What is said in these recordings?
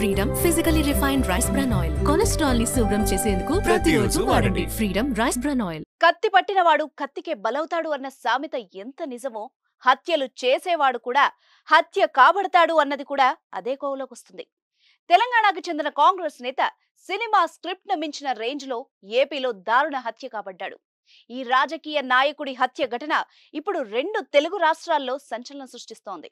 Freedom physically refined rice bran oil cholesterol ని శుభ్రం చేసేందుకు ప్రతిరోజు వాడండి. Freedom rice bran oil. కత్తి పట్టినవాడు కత్తికే బలవుతాడు అన్న సామెత ఎంత నిజమో, హత్యలు చేసేవాడు కూడా హత్య కాబడతాడు అన్నది కూడా అదే కోవలోకొస్తుంది. తెలంగాణకు చెందిన కాంగ్రెస్ నేత సినిమా స్క్రిప్ట్ ను మించిన రేంజ్ లో ఏపీలో దారుణ హత్య కాబడ్డాడు. ఈ రాజకీయ నాయకుడి హత్య ఘటన ఇప్పుడు 2 తెలుగు రాష్ట్రాల్లో సంచలనం సృష్టిస్తోంది.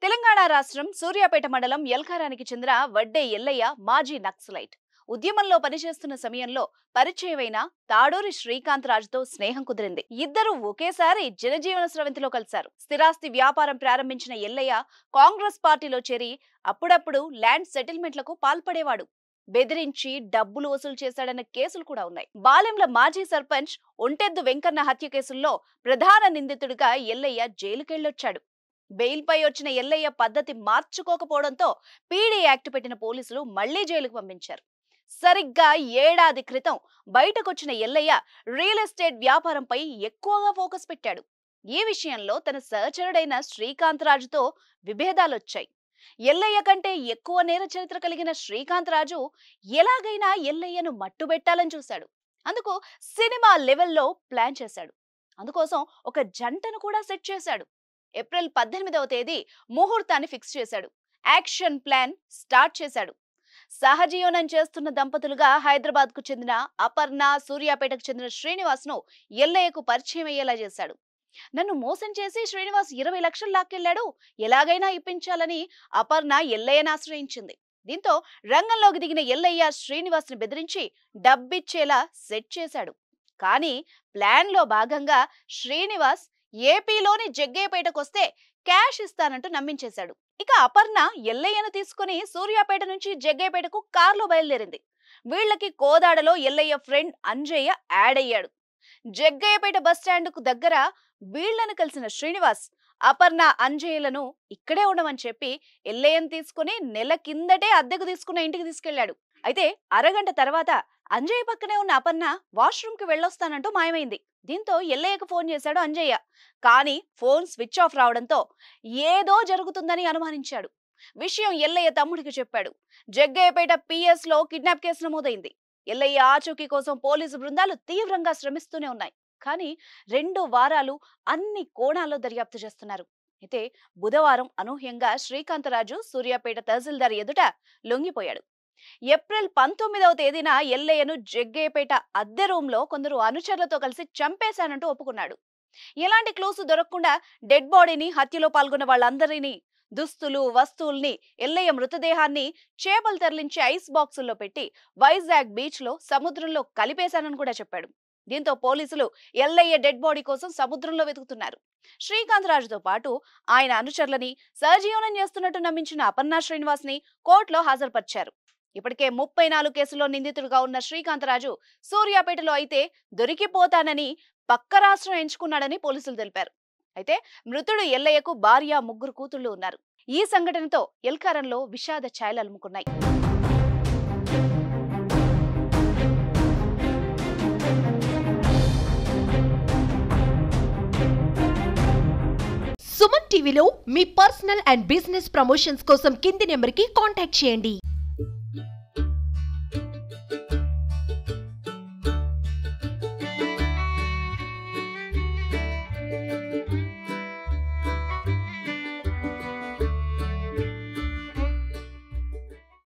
తెలంగాణ రాష్ట్రం సూర్యాపేట మండలం యల్కారానికి చెందిన వడ్డే ఎల్లయ్య మాజీ నక్సలైట్. ఉద్యమంలో పనిచేస్తున్న సమయంలో పరిచయమైన తాడూరి శ్రీకాంత్ రాజుతో స్నేహం కుదిరింది. ఇద్దరు ఒకేసారి జనజీవన స్రవంతిలో కలిశారు. స్థిరాస్తి వ్యాపారం ప్రారంభించిన ఎల్లయ్య కాంగ్రెస్ పార్టీలో చేరి అప్పుడప్పుడు ల్యాండ్ సెటిల్మెంట్లకు పాల్పడేవాడు. బెదిరించి డబ్బులు వసూలు చేశాడన్న కేసులు కూడా ఉన్నాయి. బాలెంల మాజీ సర్పంచ్ ఒంటెద్దు వెంకన్న హత్య కేసుల్లో ప్రధాన నిందితుడిగా ఎల్లయ్య జైలుకెళ్లొచ్చాడు. బెయిల్ పై వచ్చిన ఎల్లయ్య పద్ధతి మార్చుకోకపోవడంతో పీడీ యాక్ట్ పెట్టిన పోలీసులు మళ్లీ జైలుకు పంపించారు. సరిగ్గా ఏడాది క్రితం బయటకొచ్చిన ఎల్లయ్య రియల్ ఎస్టేట్ వ్యాపారంపై ఎక్కువగా ఫోకస్ పెట్టాడు. ఈ విషయంలో తన సహచరుడైన శ్రీకాంత్ రాజుతో విభేదాలొచ్చాయి. ఎల్లయ్య కంటే ఎక్కువ నేర చరిత్ర కలిగిన శ్రీకాంత్ రాజు ఎలాగైనా ఎల్లయ్యను మట్టుబెట్టాలని చూశాడు. అందుకు సినిమా లెవెల్లో ప్లాన్ చేశాడు. అందుకోసం ఒక జంటను కూడా సెట్ చేశాడు. ఏప్రిల్ 18వ తేదీ ముహూర్తాన్ని ఫిక్స్ చేశాడు. యాక్షన్ ప్లాన్ స్టార్ట్ చేశాడు. సహజీవనం చేస్తున్న దంపతులుగా హైదరాబాద్ కు చెందిన అపర్ణ, సూర్యాపేటకు చెందిన శ్రీనివాస్ ను ఎల్లయ్యకు పరిచయం అయ్యేలా చేశాడు. నన్ను మోసం చేసి శ్రీనివాస్ 20 లక్షలు లాక్కెళ్లాడు, ఎలాగైనా ఇప్పించాలని అపర్ణ ఎల్లయ్యను ఆశ్రయించింది. దీంతో రంగంలోకి దిగిన ఎల్లయ్య శ్రీనివాస్ ని బెదిరించి డబ్బిచ్చేలా సెట్ చేశాడు. కానీ ప్లాన్ లో భాగంగా శ్రీనివాస్ ఏపీలోని జగ్గయ్యపేటకొస్తే క్యాష్ ఇస్తానంటూ నమ్మించేశాడు. ఇక అపర్ణ ఎల్లయ్యను తీసుకుని సూర్యాపేట నుంచి జగ్గయ్యపేటకు కారులో బయలుదేరింది. వీళ్లకి కోదాడలో ఎల్లయ్య ఫ్రెండ్ అంజయ్య యాడ్ అయ్యాడు. జగ్గయ్యపేట బస్టాండ్ కు దగ్గర వీళ్లను కలిసిన శ్రీనివాస్ అపర్ణ, అంజయ్యలను ఇక్కడే ఉండమని చెప్పి ఎల్లయ్యను తీసుకుని నెల కిందటే అద్దెకు తీసుకున్న ఇంటికి తీసుకెళ్లాడు. అయితే అరగంట తర్వాత అంజయ్య పక్కనే ఉన్న అపర్ణ వాష్రూమ్ కి వెళ్ళొస్తానంటూ మాయమైంది. దీంతో ఎల్లయ్యకు ఫోన్ చేశాడు అంజయ్య. కానీ ఫోన్ స్విచ్ ఆఫ్ రావడంతో ఏదో జరుగుతుందని అనుమానించాడు. విషయం ఎల్లయ్య తమ్ముడికి చెప్పాడు. జగ్గయ్యపేట పిఎస్ లో కిడ్నాప్ కేసు నమోదైంది. ఎల్లయ్య ఆచూకీ కోసం పోలీసు బృందాలు తీవ్రంగా శ్రమిస్తూనే ఉన్నాయి. కానీ 2 వారాలు అన్ని కోణాల్లో దర్యాప్తు చేస్తున్నారు. అయితే బుధవారం అనూహ్యంగా శ్రీకాంతరాజు సూర్యాపేట తహసీల్దార్ ఎదుట లొంగిపోయాడు. ఏప్రిల్ 19వ తేదీన ఎల్లయ్యను జగ్గయ్యపేట అద్దె రూమ్ లో కొందరు అనుచరులతో కలిసి చంపేశానంటూ ఒప్పుకున్నాడు. ఎలాంటి క్లూస్ దొరకకుండా డెడ్ బాడీని, హత్యలో పాల్గొన్న వాళ్ళందరినీ, దుస్తులు, వస్తువుల్ని, ఎల్లయ్య మృతదేహాన్ని చేపలు తరలించి ఐస్ బాక్సుల్లో పెట్టి వైజాగ్ బీచ్ లో సముద్రంలో కలిపేశానని కూడా చెప్పాడు. దీంతో పోలీసులు ఎల్లయ్య డెడ్ బాడీ కోసం సముద్రంలో వెతుకుతున్నారు. శ్రీకాంత్ రాజుతో పాటు ఆయన అనుచరులని సహజీవనం చేస్తున్నట్టు నమ్మించిన అపర్ణ, శ్రీనివాస్ ని కోర్టులో హాజరుపరిచారు. ఇప్పటికే 34 కేసుల్లో నిందితుడిగా ఉన్న శ్రీకాంతరాజు సూర్యాపేటలో అయితే దొరికిపోతానని పక్క రాష్ట్రం ఎంచుకున్నాడని పోలీసులు తెలిపారు. అయితే మృతుడు ఎల్లయ్యకు భార్య, 3 కూతుళ్లు ఉన్నారు. ఈ సంఘటనతో యల్కారంలో విషాద ఛాయలు అలుముకున్నాయి. సుమన్ టీవీలో మీ పర్సనల్ అండ్ బిజినెస్ ప్రమోషన్స్ కోసం కింది నెంబర్కి కాంటాక్ట్ చేయండి.